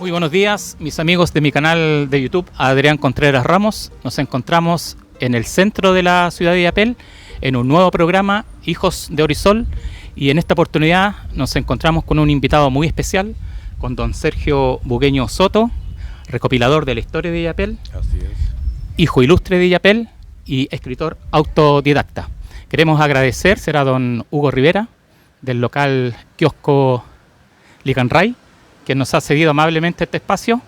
Muy buenos días, mis amigos de mi canal de YouTube, Adrián Contreras Ramos. Nos encontramos en el centro de la ciudad de Illapel, en un nuevo programa, Hijos de Orisol. Y en esta oportunidad nos encontramos con un invitado muy especial, con don Sergio Bugueño Soto, recopilador de la historia de Illapel, Así es. hijo ilustre de Illapel y escritor autodidacta. Queremos agradecer a don Hugo Rivera, del local Kiosco Licanray, que nos ha cedido amablemente este espacio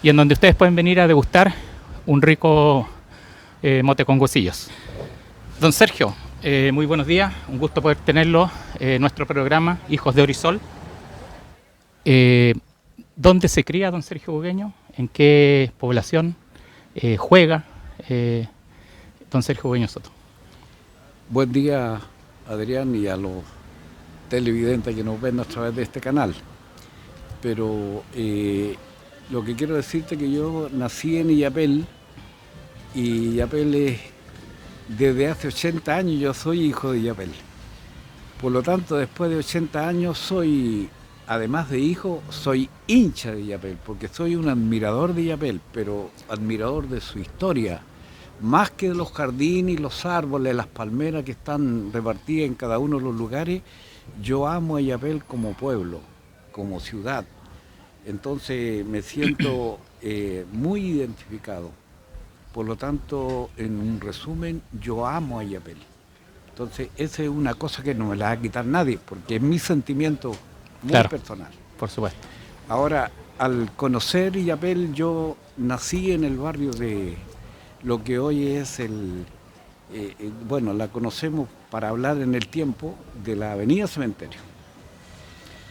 y en donde ustedes pueden venir a degustar un rico mote con huesillos. Don Sergio, muy buenos días, un gusto poder tenerlo en nuestro programa Hijos de Orisol. ¿Dónde se cría don Sergio Bugueño? ¿En qué población juega don Sergio Bugueño Soto? Buen día, Adrián, y a los televidentes que nos ven a través de este canal. Pero lo que quiero decirte es que yo nací en Illapel y Illapel es, desde hace 80 años yo soy hijo de Illapel. Por lo tanto, después de 80 años soy, además de hijo, soy hincha de Illapel, porque soy un admirador de Illapel, pero admirador de su historia, más que de los jardines, los árboles, las palmeras que están repartidas en cada uno de los lugares. Yo amo a Illapel como pueblo, como ciudad. Entonces me siento muy identificado. Por lo tanto, en un resumen, yo amo a Illapel. Entonces, esa es una cosa que no me la va a quitar nadie, porque es mi sentimiento muy personal. Por supuesto. Ahora, al conocer Illapel, yo nací en el barrio de lo que hoy es bueno, la conocemos para hablar en el tiempo, de la Avenida Cementerio.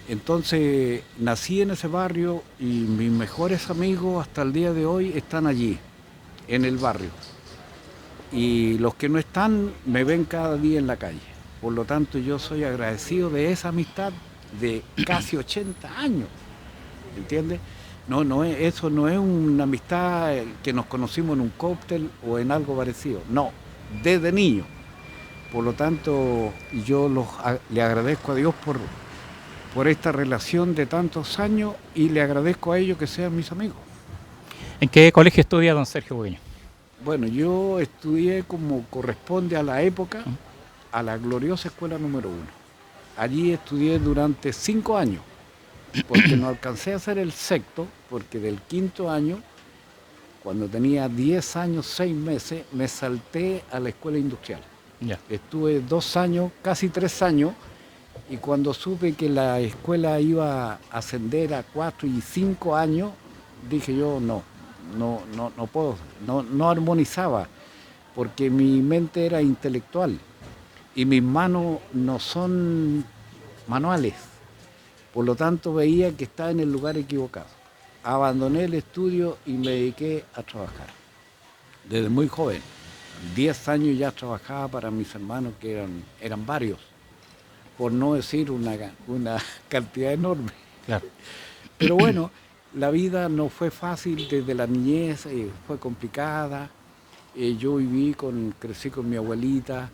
Entonces nací en ese barrio y mis mejores amigos hasta el día de hoy están allí, en el barrio. Y los que no están me ven cada día en la calle. Por lo tanto, yo soy agradecido de esa amistad de casi 80 años, ¿entiendes? Eso no es una amistad que nos conocimos en un cóctel o en algo parecido, no, desde niño. Por lo tanto, yo le agradezco a Dios por esta relación de tantos años y le agradezco a ellos que sean mis amigos. ¿En qué colegio estudia don Sergio Bugueño? Bueno, yo estudié como corresponde a la época, a la gloriosa escuela número 1. Allí estudié durante 5 años, porque no alcancé a hacer el sexto, porque del quinto año, cuando tenía 10 años, 6 meses, me salté a la escuela industrial. Ya. Estuve 2 años, casi 3 años, y cuando supe que la escuela iba a ascender a 4 y 5 años, dije yo no puedo, no armonizaba, porque mi mente era intelectual y mis manos no son manuales. Por lo tanto, veía que estaba en el lugar equivocado. Abandoné el estudio y me dediqué a trabajar. Desde muy joven, 10 años ya trabajaba para mis hermanos, que eran varios, por no decir una cantidad enorme. Claro. Pero bueno, la vida no fue fácil desde la niñez, fue complicada. Yo crecí con mi abuelita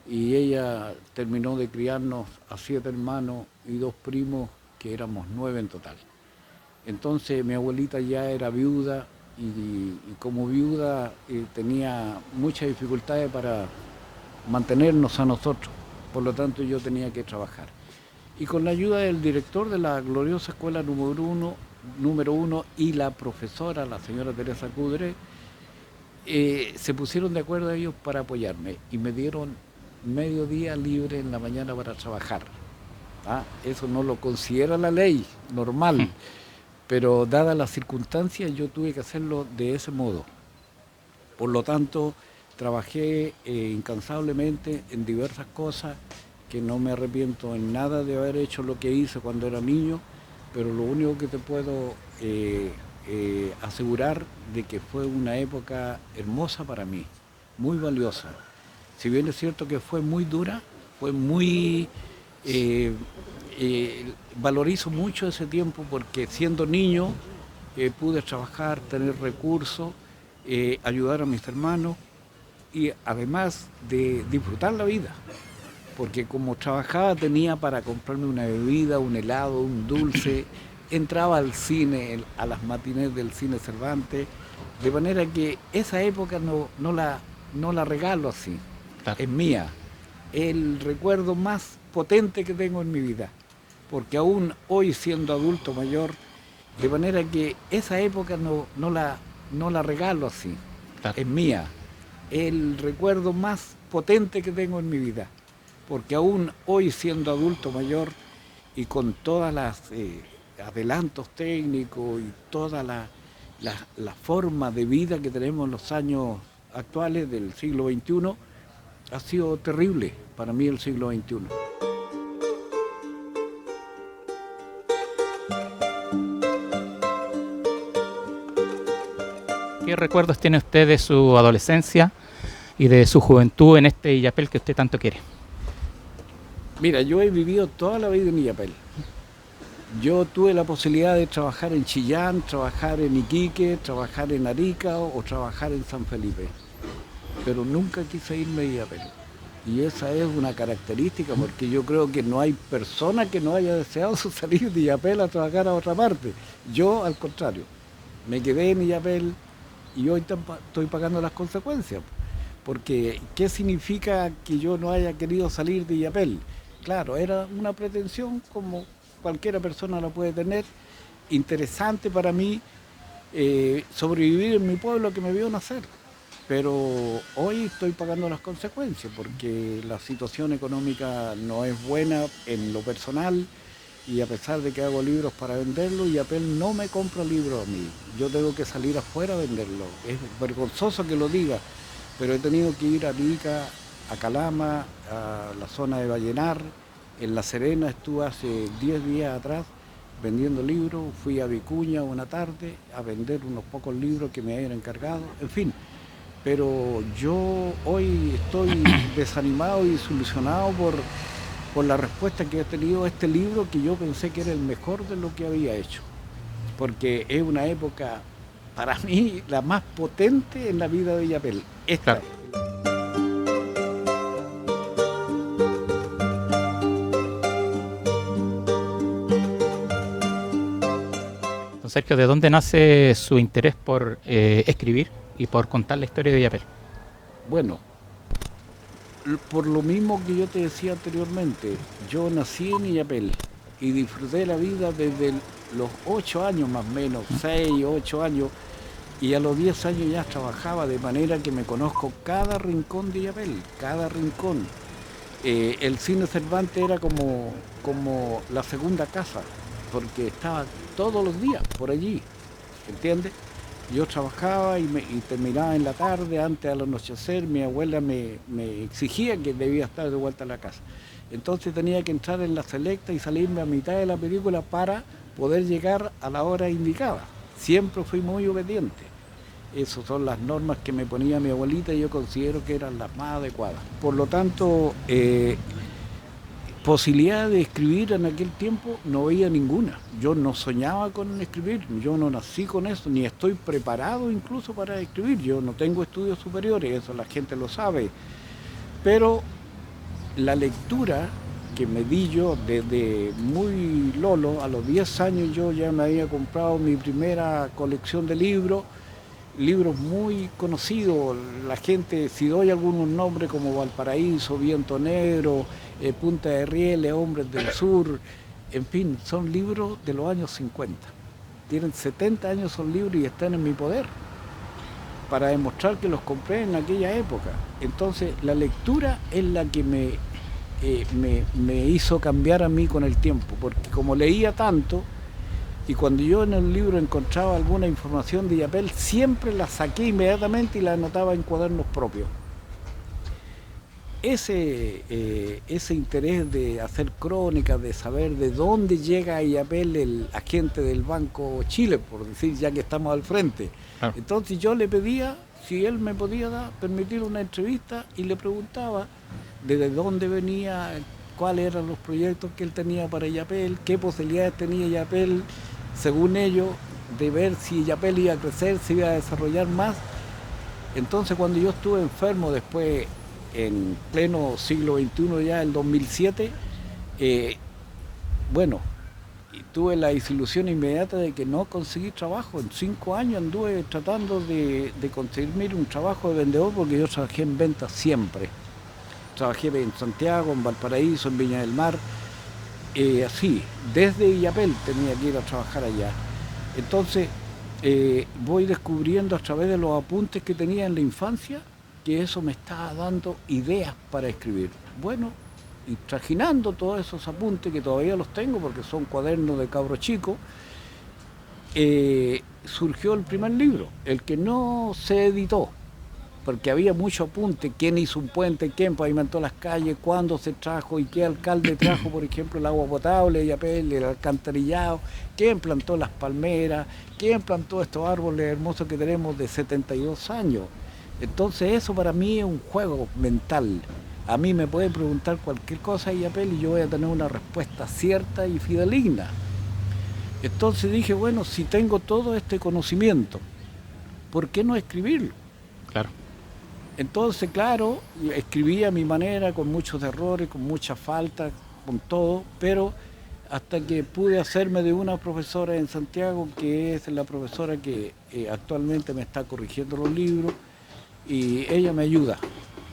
y ella terminó de criarnos a 7 hermanos y 2 primos, que éramos 9 en total. Entonces mi abuelita ya era viuda y como viuda tenía muchas dificultades para mantenernos a nosotros. Por lo tanto, yo tenía que trabajar. Y con la ayuda del director de la gloriosa escuela número uno y la profesora, la señora Teresa Cudre, se pusieron de acuerdo ellos para apoyarme y me dieron medio día libre en la mañana para trabajar. Eso no lo considera la ley normal, pero dadas las circunstancias yo tuve que hacerlo de ese modo. Por lo tanto, trabajé incansablemente en diversas cosas, que no me arrepiento en nada de haber hecho lo que hice cuando era niño, pero lo único que te puedo asegurar de que fue una época hermosa para mí, muy valiosa. Si bien es cierto que fue muy dura, fue muy... valorizo mucho ese tiempo porque siendo niño pude trabajar, tener recursos, ayudar a mis hermanos y además de disfrutar la vida. Porque como trabajaba tenía para comprarme una bebida, un helado, un dulce, entraba al cine, a las matinés del cine Cervantes, de manera que esa época no la regalo así, Claro. es mía, es el recuerdo más potente que tengo en mi vida, porque aún hoy siendo adulto mayor, de manera que esa época no la regalo así, Claro. es mía, es el recuerdo más potente que tengo en mi vida, porque aún hoy siendo adulto mayor y con todas las adelantos técnicos y toda la forma de vida que tenemos en los años actuales del siglo XXI, ha sido terrible para mí el siglo XXI. ¿Qué recuerdos tiene usted de su adolescencia y de su juventud en este Illapel que usted tanto quiere? Mira, yo he vivido toda la vida en Illapel. Yo tuve la posibilidad de trabajar en Chillán, trabajar en Iquique, trabajar en Arica o trabajar en San Felipe, pero nunca quise irme a Illapel. Y esa es una característica, porque yo creo que no hay persona que no haya deseado salir de Illapel a trabajar a otra parte. Yo, al contrario, me quedé en Illapel y hoy estoy pagando las consecuencias. Porque, ¿qué significa que yo no haya querido salir de Illapel? Claro, era una pretensión como cualquiera persona la puede tener, interesante para mí sobrevivir en mi pueblo que me vio nacer. Pero hoy estoy pagando las consecuencias porque la situación económica no es buena en lo personal y a pesar de que hago libros para venderlos, Illapel no me compra libros a mí. Yo tengo que salir afuera a venderlos. Es vergonzoso que lo diga, pero he tenido que ir a Arica, a Calama, a la zona de Vallenar. En La Serena estuve hace 10 días atrás vendiendo libros, fui a Vicuña una tarde a vender unos pocos libros que me habían encargado, en fin. Pero yo hoy estoy desanimado y desilusionado por la respuesta que ha tenido este libro, que yo pensé que era el mejor de lo que había hecho, porque es una época, para mí, la más potente en la vida de Illapel. Esta. Claro. Don Sergio, ¿de dónde nace su interés por escribir y por contar la historia de Illapel? Bueno, por lo mismo que yo te decía anteriormente, yo nací en Illapel y disfruté la vida desde los 8 años más o menos, 6, 8 años, y a los 10 años ya trabajaba, de manera que me conozco cada rincón de Illapel, cada rincón. El cine Cervantes era como la segunda casa, porque estaba todos los días por allí, ¿entiendes? Yo trabajaba y terminaba en la tarde, antes al anochecer, mi abuela me exigía que debía estar de vuelta a la casa. Entonces tenía que entrar en la selecta y salirme a mitad de la película para poder llegar a la hora indicada. Siempre fui muy obediente. Esas son las normas que me ponía mi abuelita y yo considero que eran las más adecuadas. Por lo tanto, posibilidad de escribir en aquel tiempo no veía ninguna. Yo no soñaba con escribir, yo no nací con eso, ni estoy preparado incluso para escribir. Yo no tengo estudios superiores, eso la gente lo sabe. Pero la lectura que me di yo desde muy lolo, a los 10 años yo ya me había comprado mi primera colección de libros muy conocidos. La gente, si doy algunos nombres como Valparaíso, Viento Negro, Punta de Rieles, Hombres del Sur, en fin, son libros de los años 50. Tienen 70 años, son libros y están en mi poder, para demostrar que los compré en aquella época. Entonces, la lectura es la que me hizo cambiar a mí con el tiempo, porque como leía tanto, y cuando yo en el libro encontraba alguna información de Illapel, siempre la saqué inmediatamente y la anotaba en cuadernos propios. Ese interés de hacer crónicas, de saber de dónde llega a Illapel el agente del Banco Chile, por decir, ya que estamos al frente. Claro. Entonces yo le pedía si él me podía permitir una entrevista y le preguntaba desde dónde venía, cuáles eran los proyectos que él tenía para Illapel, qué posibilidades tenía Illapel, según ellos, de ver si Illapel iba a crecer, si iba a desarrollar más. Entonces, cuando yo estuve enfermo después, en pleno siglo XXI, ya el 2007, bueno, tuve la desilusión inmediata de que no conseguí trabajo. En 5 años anduve tratando de conseguir un trabajo de vendedor, porque yo trabajé en ventas siempre. Trabajé en Santiago, en Valparaíso, en Viña del Mar, así, desde Illapel tenía que ir a trabajar allá. Entonces voy descubriendo a través de los apuntes que tenía en la infancia que eso me estaba dando ideas para escribir. Bueno, y trajinando todos esos apuntes, que todavía los tengo porque son cuadernos de cabro chico, surgió el primer libro, el que no se editó, porque había mucho apunte: quién hizo un puente, quién pavimentó las calles, cuándo se trajo y qué alcalde trajo, por ejemplo, el agua potable de Illapel, el alcantarillado, quién plantó las palmeras, quién plantó estos árboles hermosos que tenemos de 72 años. Entonces eso para mí es un juego mental. A mí me pueden preguntar cualquier cosa de Illapel y yo voy a tener una respuesta cierta y fidedigna. Entonces dije, bueno, si tengo todo este conocimiento, ¿por qué no escribirlo? Claro. Entonces, claro, escribí a mi manera, con muchos errores, con muchas faltas, con todo, pero hasta que pude hacerme de una profesora en Santiago, que es la profesora que actualmente me está corrigiendo los libros, y ella me ayuda.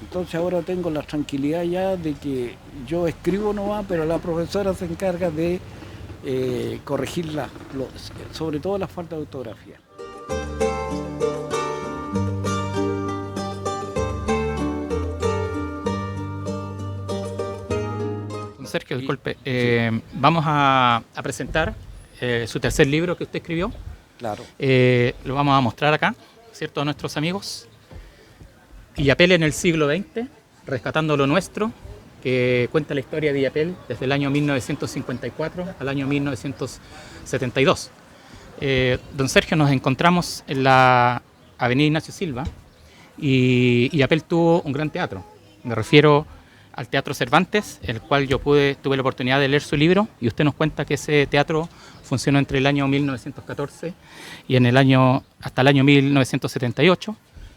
Entonces ahora tengo la tranquilidad ya de que yo escribo nomás, pero la profesora se encarga de corregirla, sobre todo las faltas de ortografía. Don Sergio, disculpe, vamos a presentar su tercer libro que usted escribió. Claro. Lo vamos a mostrar acá, ¿cierto?, a nuestros amigos. Illapel en el siglo XX, rescatando lo nuestro, que cuenta la historia de Illapel desde el año 1954 al año 1972. Don Sergio, nos encontramos en la avenida Ignacio Silva y Illapel tuvo un gran teatro. Me refiero al Teatro Cervantes, el cual yo tuve la oportunidad de leer su libro, y usted nos cuenta que ese teatro funcionó entre el año 1914 y hasta el año 1978.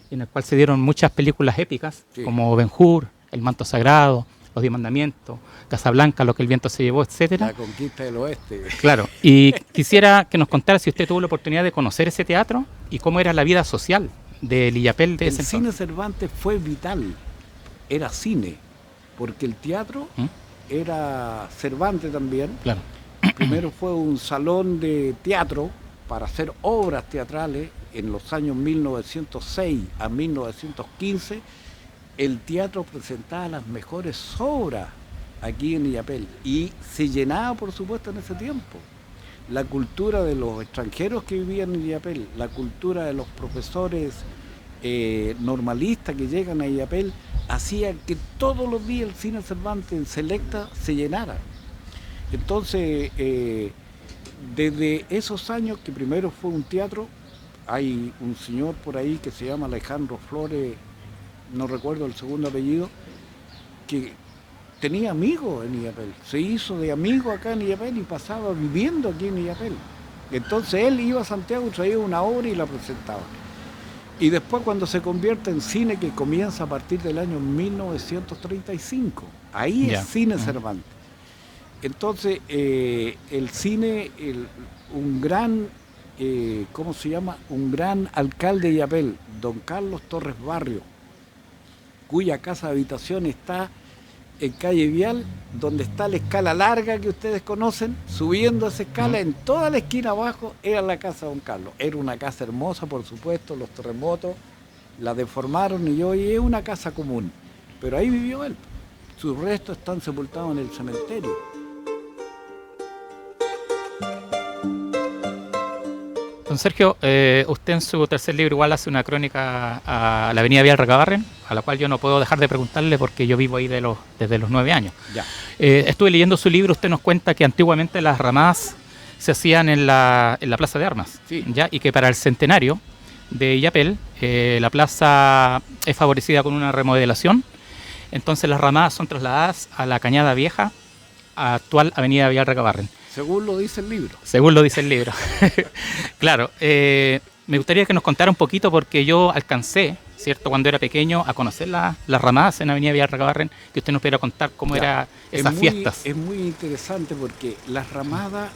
En el cual se dieron muchas películas épicas, sí, como Ben-Hur, El Manto Sagrado, Los 10 Mandamientos, Casablanca, Lo que el viento se llevó, etcétera. La conquista del oeste. Claro, y quisiera que nos contara si usted tuvo la oportunidad de conocer ese teatro y cómo era la vida social de Illapel de ese entonces. El cine Cervantes fue vital, era cine, porque el teatro era Cervantes también. Claro. Primero fue un salón de teatro para hacer obras teatrales. En los años 1906 a 1915, el teatro presentaba las mejores obras aquí en Illapel y se llenaba, por supuesto, en ese tiempo. La cultura de los extranjeros que vivían en Illapel, la cultura de los profesores normalistas que llegan a Illapel, hacía que todos los días el cine Cervantes en Selecta se llenara. Entonces, desde esos años, que primero fue un teatro, hay un señor por ahí que se llama Alejandro Flores, no recuerdo el segundo apellido, que tenía amigos en Illapel, se hizo de amigo acá en Illapel y pasaba viviendo aquí en Illapel. Entonces él iba a Santiago, traía una obra y la presentaba. Y después, cuando se convierte en cine, que comienza a partir del año 1935, ahí es Cine Cervantes. Entonces el cine, un gran... ¿cómo se llama? Un gran alcalde de Illapel, don Carlos Torres Barrio, cuya casa de habitación está en calle Vial, donde está la escala larga que ustedes conocen. Subiendo esa escala, en toda la esquina abajo, era la casa de don Carlos. Era una casa hermosa, por supuesto, los terremotos la deformaron y hoy es una casa común. Pero ahí vivió él. Sus restos están sepultados en el cementerio. Don Sergio, usted en su tercer libro igual hace una crónica a la avenida Vial Recabarren, a la cual yo no puedo dejar de preguntarle porque yo vivo ahí desde los 9 años. Ya. Estuve leyendo su libro, usted nos cuenta que antiguamente las ramadas se hacían en la Plaza de Armas, sí, ¿ya? Y que para el centenario de Illapel la plaza es favorecida con una remodelación, entonces las ramadas son trasladadas a la Cañada Vieja, actual avenida Vial Recabarren. Según lo dice el libro. Según lo dice el libro. Claro, me gustaría que nos contara un poquito, porque yo alcancé, ¿cierto?, cuando era pequeño, a conocer las ramadas en Avenida Vial Recabarren, que usted nos pudiera contar cómo eran esas fiestas. Es muy interesante porque las ramadas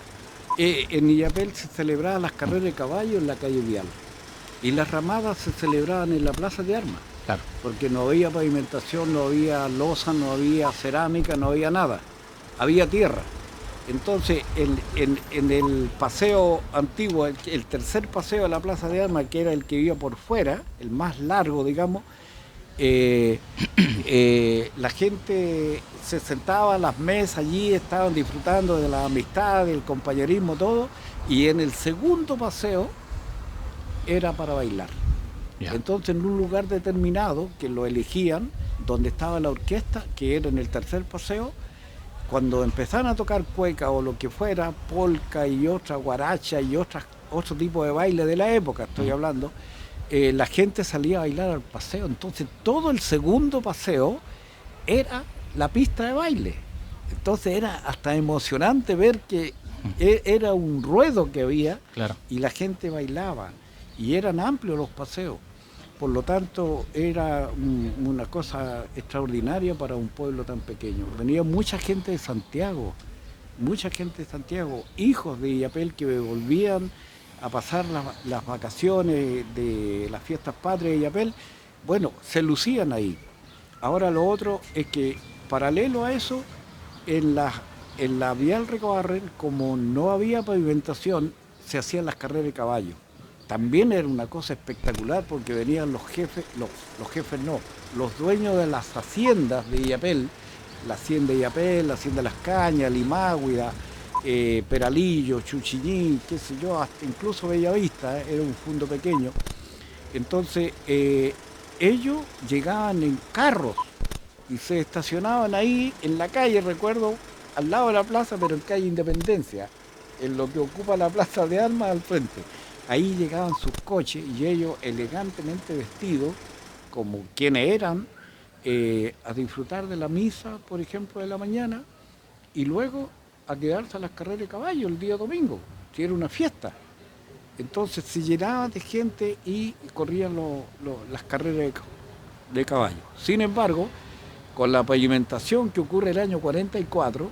En Illapel se celebraban las carreras de caballo en la calle Vial y las ramadas se celebraban en la Plaza de Armas, Claro. porque no había pavimentación, no había losa, no había cerámica, no había nada, había tierra. Entonces, en el paseo antiguo, el tercer paseo de la Plaza de Armas, que era el que iba por fuera, el más largo, digamos, la gente se sentaba a las mesas allí, estaban disfrutando de la amistad, del compañerismo, todo, y en el segundo paseo era para bailar. Ya. Entonces, en un lugar determinado, que lo elegían, donde estaba la orquesta, que era en el tercer paseo, cuando empezaban a tocar cueca o lo que fuera, polca y otra guaracha y otro tipo de baile de la época, estoy hablando, la gente salía a bailar al paseo. Entonces todo el segundo paseo era la pista de baile. Entonces era hasta emocionante ver que era un ruedo que había, Claro. y la gente bailaba y eran amplios los paseos. Por lo tanto, era una cosa extraordinaria para un pueblo tan pequeño. Venía mucha gente de Santiago, hijos de Illapel que volvían a pasar las vacaciones de las fiestas patrias de Illapel. Bueno, se lucían ahí. Ahora lo otro es que, paralelo a eso, en la Vial Recobarren, como no había pavimentación, se hacían las carreras de caballo. También era una cosa espectacular porque venían los jefes, los dueños de las haciendas de Illapel, la hacienda de Illapel, la hacienda de Las Cañas, Limáguida, Peralillo, Chuchiñín, qué sé yo, hasta incluso Bellavista, era un fundo pequeño. Entonces ellos llegaban en carros y se estacionaban ahí en la calle, recuerdo, al lado de la plaza, pero en calle Independencia, en lo que ocupa la Plaza de Armas al frente. Ahí llegaban sus coches y ellos elegantemente vestidos, como quienes eran, a disfrutar de la misa, por ejemplo, de la mañana, y luego a quedarse a las carreras de caballo el día domingo, que era una fiesta. Entonces se llenaba de gente y corrían las carreras de caballo. Sin embargo, con la pavimentación que ocurre el año 44,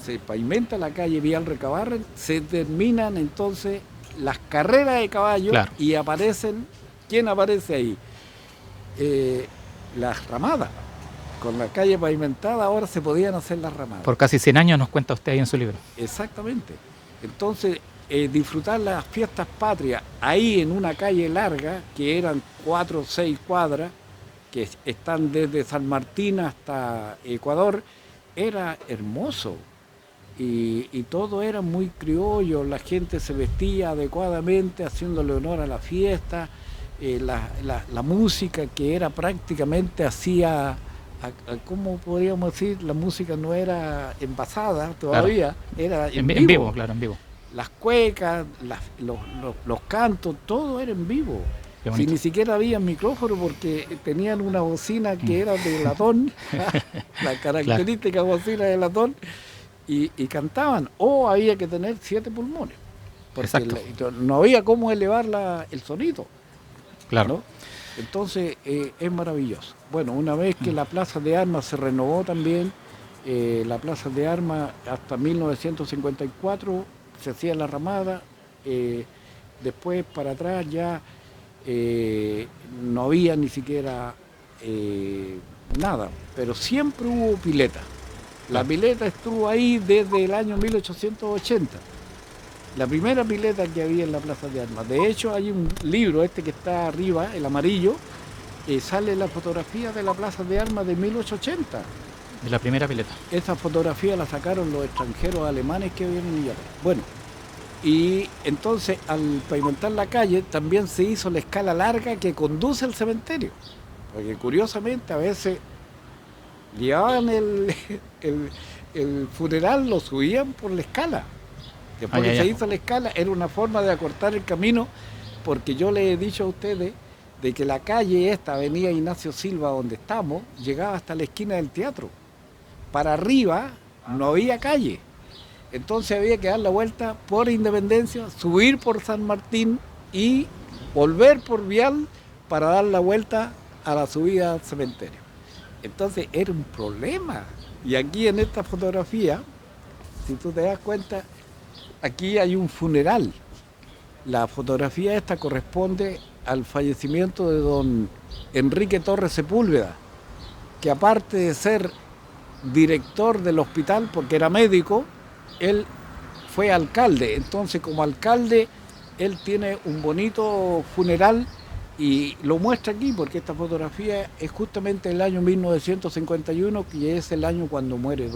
se pavimenta la calle Vial Recobarren, se terminan entonces las carreras de caballo. Claro. Y aparecen, ¿quién aparece ahí? Las ramadas. Con la calle pavimentada ahora se podían hacer las ramadas. Por casi 100 años nos cuenta usted ahí en su libro. Exactamente. Entonces, disfrutar las fiestas patrias ahí en una calle larga, que eran 4 o 6 cuadras, que están desde San Martín hasta Ecuador, era hermoso. Y todo era muy criollo, la gente se vestía adecuadamente, haciéndole honor a la fiesta, la música que era prácticamente hacía, ¿cómo podríamos decir? La música no era envasada todavía, claro. Era en vivo. Claro, en vivo. Las cuecas, los cantos, todo era en vivo. Si ni siquiera había micrófono porque tenían una bocina que era de latón, la característica bocina de latón, y cantaban, o había que tener 7 pulmones, porque no había cómo elevar el sonido. Claro. ¿No? Entonces es maravilloso. Bueno, una vez que la Plaza de Armas se renovó también, la Plaza de Armas hasta 1954 se hacía la ramada, después para atrás ya no había ni siquiera nada, pero siempre hubo pileta. La pileta estuvo ahí desde el año 1880. La primera pileta que había en la Plaza de Armas. De hecho, hay un libro, que está arriba, el amarillo, sale la fotografía de la Plaza de Armas de 1880. De la primera pileta. Esa fotografía la sacaron los extranjeros alemanes que viven en Illapel. Bueno, y entonces al pavimentar la calle también se hizo la escala larga que conduce al cementerio. Porque curiosamente a veces llevaban el funeral, lo subían por la escala. Después que se hizo la escala, era una forma de acortar el camino, porque yo les he dicho a ustedes de que la calle esta, Avenida Ignacio Silva, donde estamos, llegaba hasta la esquina del teatro. Para arriba no había calle. Entonces había que dar la vuelta por Independencia, subir por San Martín y volver por Vial para dar la vuelta a la subida al cementerio. Entonces era un problema. Y aquí en esta fotografía, si tú te das cuenta, aquí hay un funeral. La fotografía esta corresponde al fallecimiento de don Enrique Torres Sepúlveda, que aparte de ser director del hospital, porque era médico, él fue alcalde. Entonces, como alcalde, él tiene un bonito funeral y lo muestra aquí, porque esta fotografía es justamente el año 1951, que es el año cuando muere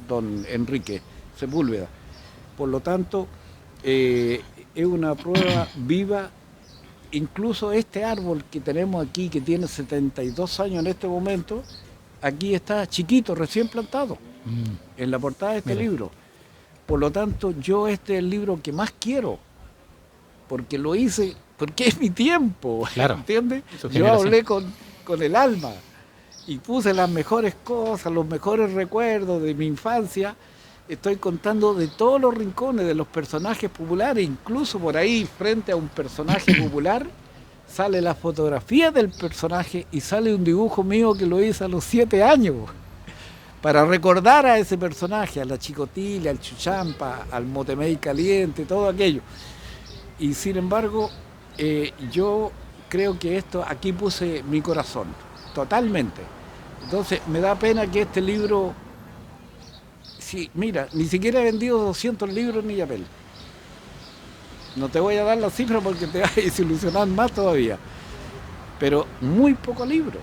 don Enrique Sepúlveda. Por lo tanto, es una prueba viva. Incluso este árbol que tenemos aquí, que tiene 72 años en este momento, aquí está chiquito, recién plantado, en la portada de este libro. Por lo tanto, yo este es el libro que más quiero, porque lo hice, porque es mi tiempo, claro, ¿entiendes? Yo hablé con el alma y puse las mejores cosas, los mejores recuerdos de mi infancia. Estoy contando de todos los rincones de los personajes populares, incluso por ahí, frente a un personaje popular, sale la fotografía del personaje y sale un dibujo mío que lo hice a los 7 años, para recordar a ese personaje, a la Chicotilla, al Chuchampa, al Motemey Caliente, todo aquello. Y sin embargo, yo creo que esto, aquí puse mi corazón, totalmente. Entonces, me da pena que este libro... Sí, mira, ni siquiera he vendido 200 libros en Illapel. No te voy a dar la cifra porque te vas a desilusionar más todavía. Pero muy pocos libros.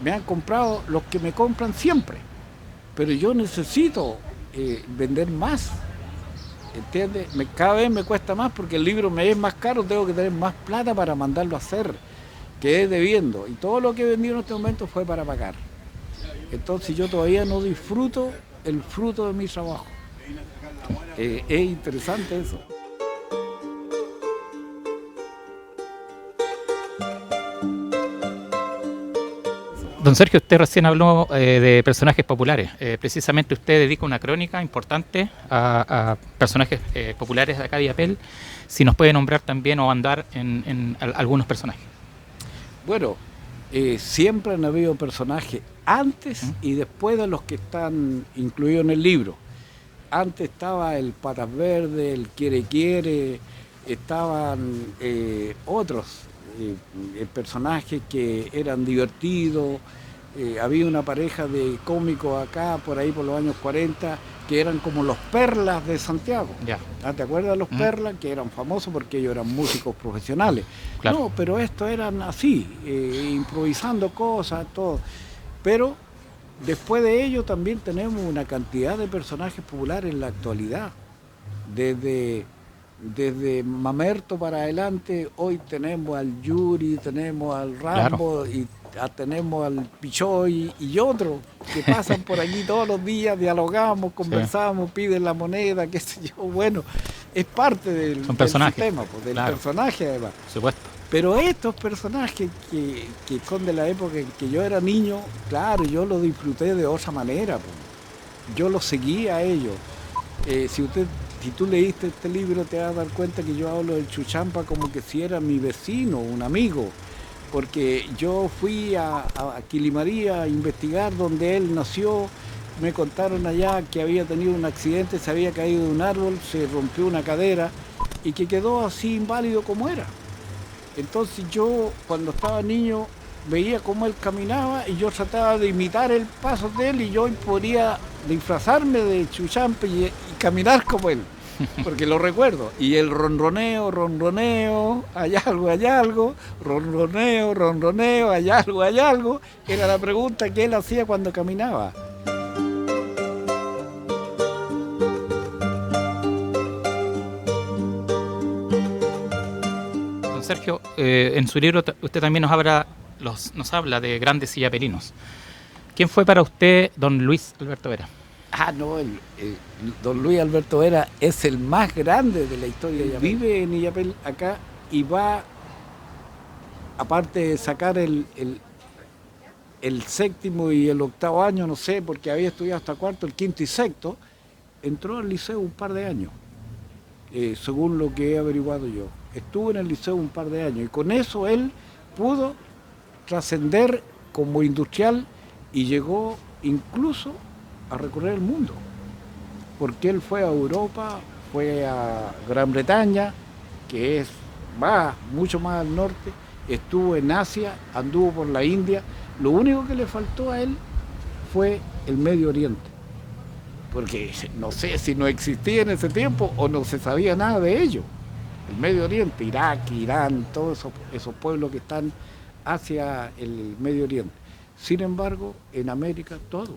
Me han comprado los que me compran siempre. Pero yo necesito vender más. ¿Entiendes? Cada vez me cuesta más porque el libro me es más caro, tengo que tener más plata para mandarlo a hacer. Quedé debiendo. Y todo lo que he vendido en este momento fue para pagar. Entonces yo todavía no disfruto el fruto de mi trabajo. Es interesante eso. Don Sergio, usted recién habló de personajes populares. Precisamente usted dedica una crónica importante a personajes populares de acá de Illapel. Si nos puede nombrar también o andar en algunos personajes. Bueno, siempre han habido personajes antes y después de los que están incluidos en el libro. Antes estaba el Patas Verdes, el Quiere, estaban otros personajes que eran divertidos. Había una pareja de cómicos acá, por ahí por los años 40, que eran como los Perlas de Santiago. Ya. ¿Te acuerdas de los Perlas? Que eran famosos porque ellos eran músicos profesionales. Claro. No, pero estos eran así, improvisando cosas, todo. Pero después de ello también tenemos una cantidad de personajes populares en la actualidad. Desde Mamerto para adelante, hoy tenemos al Yuri, tenemos al Rambo, claro, y tenemos al Pichoy y otros que pasan por aquí todos los días, dialogamos, conversamos, sí, piden la moneda, qué sé yo. Bueno, es parte del sistema, pues, del claro, personaje además. Por supuesto. Pero estos personajes que son de la época en que yo era niño, claro, yo los disfruté de otra manera, pues. Yo los seguía a ellos. Si tú leíste este libro te vas a dar cuenta que yo hablo del Chuchampa como que si era mi vecino, un amigo, porque yo fui a Quilimaría a investigar donde él nació. Me contaron allá que había tenido un accidente, se había caído de un árbol, se rompió una cadera y que quedó así inválido como era. Entonces yo, cuando estaba niño, veía cómo él caminaba y yo trataba de imitar el paso de él y yo podía disfrazarme de Chuchampa y caminar como él, porque lo recuerdo. Y el ronroneo, hay algo, ronroneo, hay algo, era la pregunta que él hacía cuando caminaba. Sergio, en su libro usted también nos habla de grandes illapelinos. ¿Quién fue para usted don Luis Alberto Vera? No, don Luis Alberto Vera es el más grande de la historia de Illapel. Vive en Illapel acá y va, aparte de sacar el séptimo y el octavo año, no sé, porque había estudiado hasta cuarto, el quinto y sexto, entró al liceo un par de años, según lo que he averiguado yo. Estuvo en el liceo un par de años y con eso él pudo trascender como industrial y llegó incluso a recorrer el mundo, porque él fue a Europa, fue a Gran Bretaña, que es mucho más al norte, estuvo en Asia, anduvo por la India. Lo único que le faltó a él fue el Medio Oriente, porque no sé si no existía en ese tiempo o no se sabía nada de ello. El Medio Oriente, Irak, Irán, todos esos pueblos que están hacia el Medio Oriente. Sin embargo, en América todo.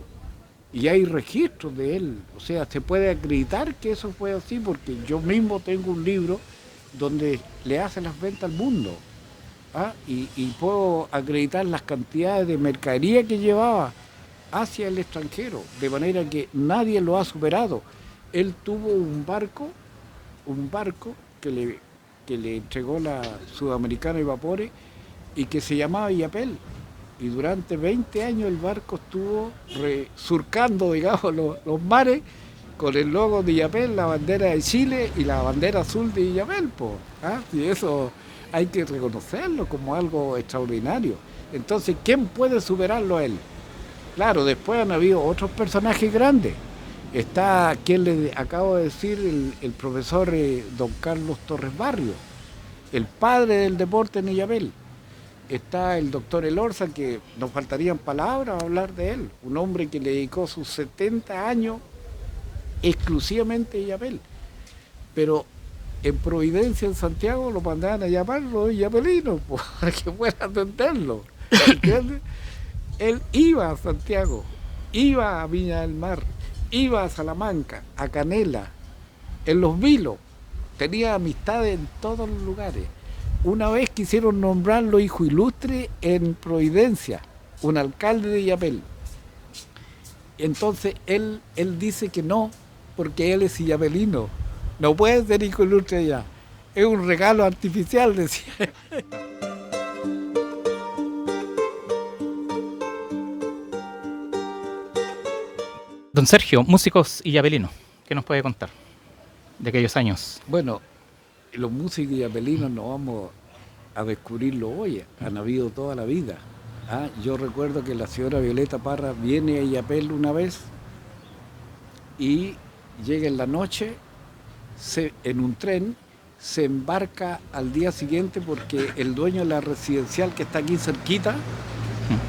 Y hay registros de él, o sea, se puede acreditar que eso fue así, porque yo mismo tengo un libro donde le hace las ventas al mundo. Y puedo acreditar las cantidades de mercadería que llevaba hacia el extranjero, de manera que nadie lo ha superado. Él tuvo un barco que le entregó la Sudamericana y Vapores y que se llamaba Illapel. Y durante 20 años el barco estuvo surcando, digamos, los mares con el logo de Illapel, la bandera de Chile y la bandera azul de Illapel. Y eso hay que reconocerlo como algo extraordinario. Entonces, ¿quién puede superarlo a él? Claro, después han habido otros personajes grandes. Está, quien le acabo de decir, el profesor don Carlos Torres Barrio, el padre del deporte en Illapel. Está el doctor Elorza, que nos faltarían palabras a hablar de él, un hombre que le dedicó sus 70 años exclusivamente a Illapel. Pero en Providencia, en Santiago, lo mandaban a llamar los illapelinos, para que fueran a atenderlo. ¿Entiendes? Él iba a Santiago, iba a Viña del Mar, iba a Salamanca, a Canela, en Los Vilos, tenía amistades en todos los lugares. Una vez quisieron nombrarlo hijo ilustre en Providencia, un alcalde de Illapel. Entonces él dice que no, porque él es illapelino. No puede ser hijo ilustre allá. Es un regalo artificial, decía. Don Sergio, músicos illapelinos, ¿qué nos puede contar de aquellos años? Bueno, los músicos illapelinos no vamos a descubrirlo hoy, han habido toda la vida. Yo recuerdo que la señora Violeta Parra viene a Illapel una vez y llega en la noche en un tren, se embarca al día siguiente porque el dueño de la residencial que está aquí cerquita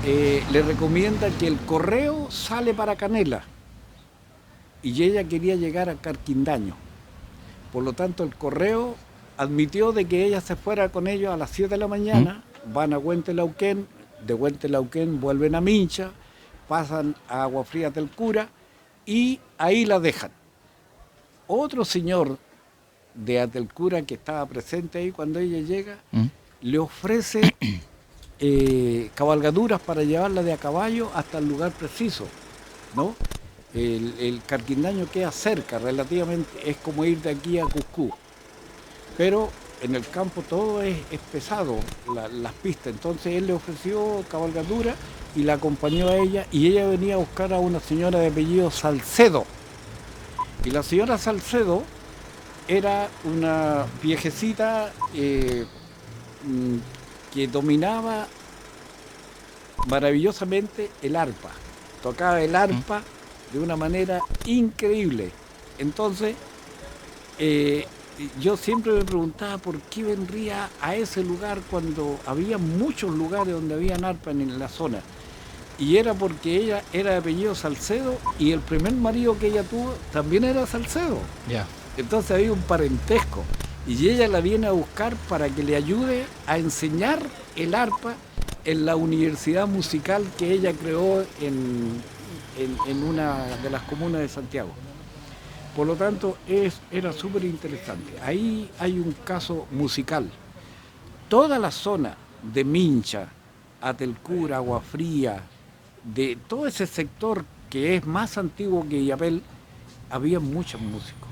le recomienda que el correo sale para Canela y ella quería llegar a Carquindaño. Por lo tanto, el correo admitió de que ella se fuera con ellos a las 7 de la mañana, van a Huentelauquén, de Huentelauquén vuelven a Mincha, pasan a Agua Fría del Cura y ahí la dejan. Otro señor de Atelcura que estaba presente ahí cuando ella llega, le ofrece cabalgaduras para llevarla de a caballo hasta el lugar preciso, ¿no? El Carquindaño queda cerca relativamente, es como ir de aquí a Cuscú, pero en el campo todo es pesado, las pistas. Entonces él le ofreció cabalgadura y la acompañó a ella, y ella venía a buscar a una señora de apellido Salcedo. Y la señora Salcedo era una viejecita que dominaba maravillosamente el arpa, tocaba el arpa de una manera increíble. Entonces yo siempre me preguntaba por qué vendría a ese lugar cuando había muchos lugares donde habían arpa en la zona. Y era porque ella era de apellido Salcedo y el primer marido que ella tuvo también era Salcedo. Yeah. Entonces había un parentesco. Y ella la viene a buscar para que le ayude a enseñar el arpa en la universidad musical que ella creó en una de las comunas de Santiago. Por lo tanto, era súper interesante. Ahí hay un caso musical. Toda la zona de Mincha, Atelcura, Agua Fría, de todo ese sector que es más antiguo que Illapel, había muchos músicos.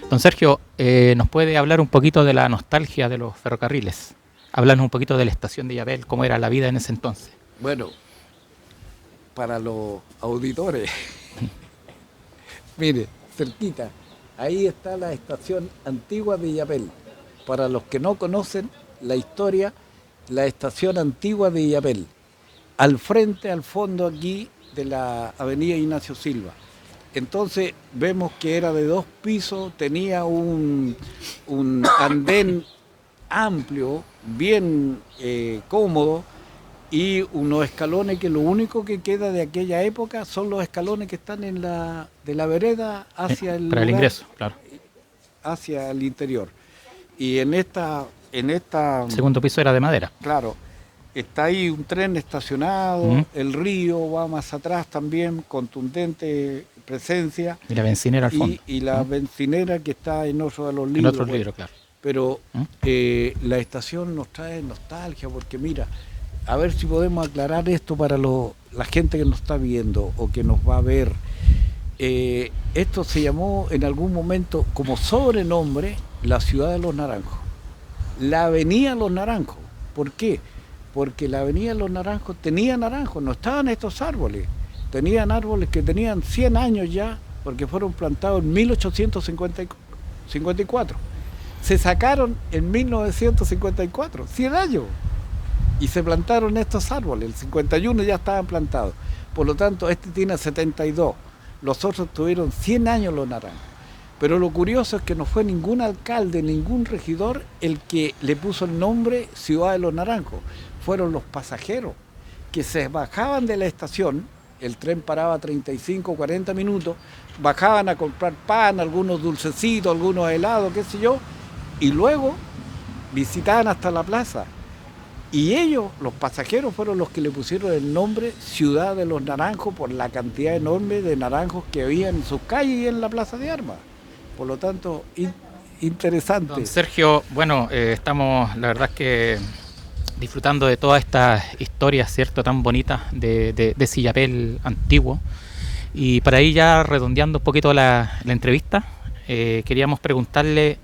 Don Sergio, ¿nos puede hablar un poquito de la nostalgia de los ferrocarriles? Hablarnos un poquito de la estación de Illapel, cómo era la vida en ese entonces. Bueno, para los auditores, mire, cerquita, ahí está la estación antigua de Illapel. Para los que no conocen la historia, la estación antigua de Illapel. al frente, al fondo aquí de la avenida Ignacio Silva. Entonces vemos que era de 2 pisos, tenía un andén amplio, bien cómodo, y unos escalones que lo único que queda de aquella época son los escalones que están de la vereda hacia el para el lugar, ingreso, claro. hacia el interior. Y en esta El segundo piso era de madera. claro, está ahí un tren estacionado, el río va más atrás también, contundente presencia. Y la bencinera al fondo. Y la bencinera que está en otro de los libros. En otros libros, claro. Pero la estación nos trae nostalgia, porque mira, a ver si podemos aclarar esto para la gente que nos está viendo o que nos va a ver. Esto se llamó en algún momento como sobrenombre la ciudad de los naranjos. La avenida Los Naranjos. ¿Por qué? Porque la avenida Los Naranjos tenía naranjos, no estaban estos árboles. Tenían árboles que tenían 100 años ya, porque fueron plantados en 1854. Se sacaron en 1954, 100 años. Y se plantaron estos árboles, el 51 ya estaban plantados. Por lo tanto, este tiene 72. Los otros tuvieron 100 años los naranjos. Pero lo curioso es que no fue ningún alcalde, ningún regidor el que le puso el nombre Ciudad de los Naranjos. Fueron los pasajeros que se bajaban de la estación, el tren paraba 35 o 40 minutos, bajaban a comprar pan, algunos dulcecitos, algunos helados, qué sé yo, y luego visitaban hasta la plaza. Y ellos, los pasajeros, fueron los que le pusieron el nombre Ciudad de los Naranjos por la cantidad enorme de naranjos que había en sus calles y en la Plaza de Armas. Por lo tanto, interesante. Don Sergio, bueno, estamos, la verdad es que disfrutando de todas estas historias, ¿cierto?, tan bonitas de Sillapel antiguo. Y para ir ya redondeando un poquito la entrevista, queríamos preguntarle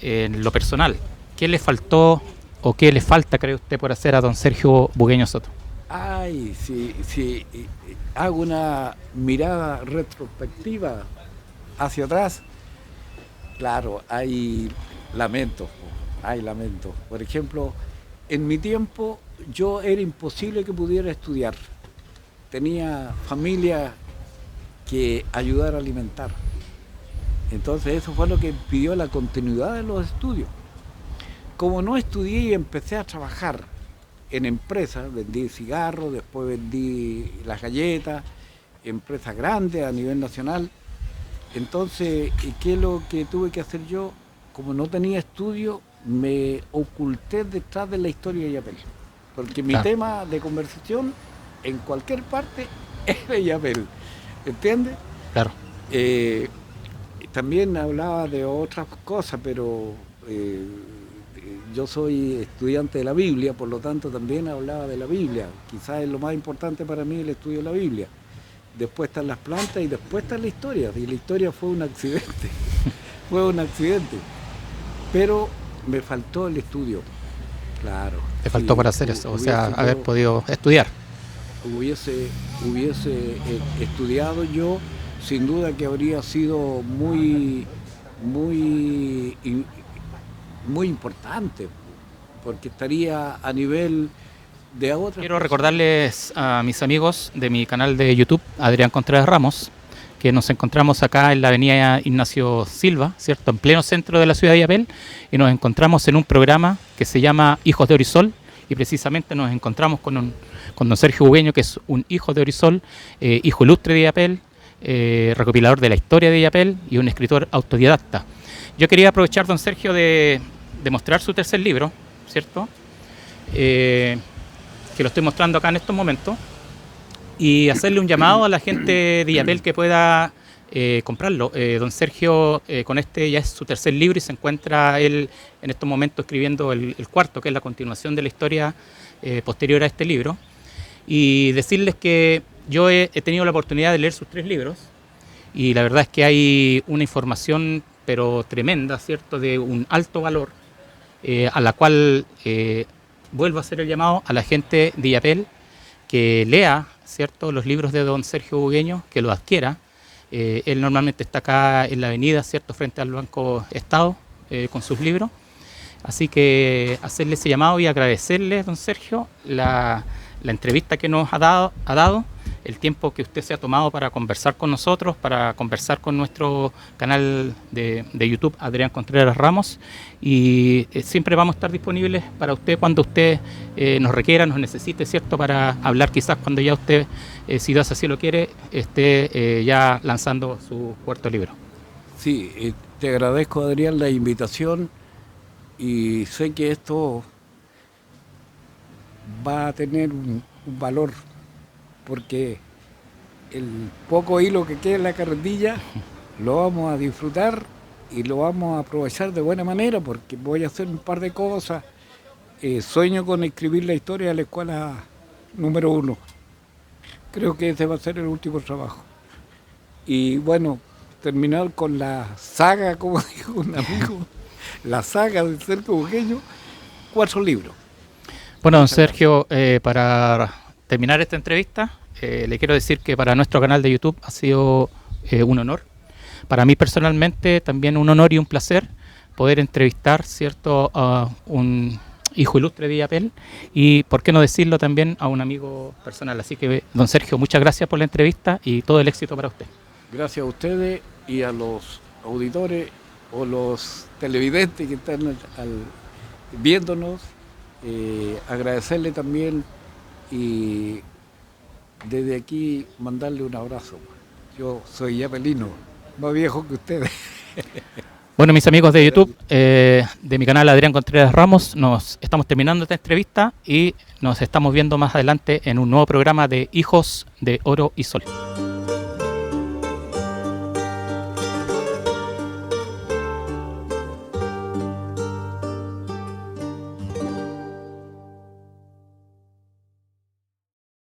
en lo personal, ¿qué le faltó o qué le falta, cree usted, por hacer a don Sergio Bugueño Soto? Ay, si hago una mirada retrospectiva hacia atrás, claro, hay lamentos. Por ejemplo, en mi tiempo yo era imposible que pudiera estudiar. Tenía familia que ayudar a alimentar. Entonces eso fue lo que impidió la continuidad de los estudios. Como no estudié y empecé a trabajar en empresas, vendí cigarros, después vendí las galletas, empresas grandes a nivel nacional. Entonces, ¿qué es lo que tuve que hacer yo? Como no tenía estudio, me oculté detrás de la historia de Illapel. Porque mi tema de conversación en cualquier parte es de Illapel. ¿Entiendes? Claro. También hablaba de otras cosas, pero yo soy estudiante de la Biblia, por lo tanto también hablaba de la Biblia. Quizás es lo más importante para mí el estudio de la Biblia. Después están las plantas y después está la historia. Y la historia fue un accidente. Fue un accidente. Pero me faltó el estudio. Claro. Te faltó para hacer eso, o sea, haber podido estudiar. Hubiese estudiado yo, sin duda que habría sido muy importante, porque estaría a nivel de otras. Quiero recordarles a mis amigos de mi canal de YouTube, Adrián Contreras Ramos, que nos encontramos acá en la avenida Ignacio Silva, ¿cierto?, en pleno centro de la ciudad de Illapel, y nos encontramos en un programa que se llama Hijos de Orisol, y precisamente nos encontramos con don Sergio Bugueño, que es un hijo de Orisol, hijo ilustre de Illapel, recopilador de la historia de Illapel y un escritor autodidacta. Yo quería aprovechar, don Sergio, de mostrar su tercer libro, ¿cierto?, que lo estoy mostrando acá en estos momentos, y hacerle un llamado a la gente de Illapel que pueda comprarlo. Don Sergio, con este ya es su tercer libro y se encuentra él en estos momentos escribiendo el cuarto, que es la continuación de la historia posterior a este libro. Y decirles que yo he tenido la oportunidad de leer sus 3 libros y la verdad es que hay una información pero tremenda, ¿cierto?, de un alto valor, a la cual vuelvo a hacer el llamado a la gente de Illapel que lea, ¿cierto?, los libros de don Sergio Bugueño, que los adquiera. Él normalmente está acá en la avenida, ¿cierto?, frente al Banco Estado, con sus libros. Así que hacerle ese llamado y agradecerle, don Sergio, la la entrevista que nos ha dado, el tiempo que usted se ha tomado para conversar con nosotros, para conversar con nuestro canal de YouTube, Adrián Contreras Ramos, y siempre vamos a estar disponibles para usted cuando usted nos requiera, nos necesite, ¿cierto?, para hablar quizás cuando ya usted, si Dios así lo quiere, esté ya lanzando su cuarto libro. Sí, te agradezco, Adrián, la invitación, y sé que esto va a tener un valor, porque el poco hilo que queda en la carretilla lo vamos a disfrutar y lo vamos a aprovechar de buena manera, porque voy a hacer un par de cosas. Sueño con escribir la historia de la escuela número 1. Creo que ese va a ser el último trabajo. Y bueno, terminar con la saga, como dijo un amigo, la saga del Cerco Buqueño, 4 libros. Bueno, don Sergio, para terminar esta entrevista, le quiero decir que para nuestro canal de YouTube ha sido un honor. Para mí personalmente también un honor y un placer poder entrevistar, ¿cierto?, a un hijo ilustre de Illapel y, por qué no decirlo, también a un amigo personal. Así que, don Sergio, muchas gracias por la entrevista y todo el éxito para usted. Gracias a ustedes y a los auditores o los televidentes que están viéndonos. Agradecerle también y desde aquí mandarle un abrazo. Yo soy illapelino, más viejo que ustedes. Bueno, mis amigos de YouTube, de mi canal Adrián Contreras Ramos, nos estamos terminando esta entrevista y nos estamos viendo más adelante en un nuevo programa de Hijos de Oro y Sol.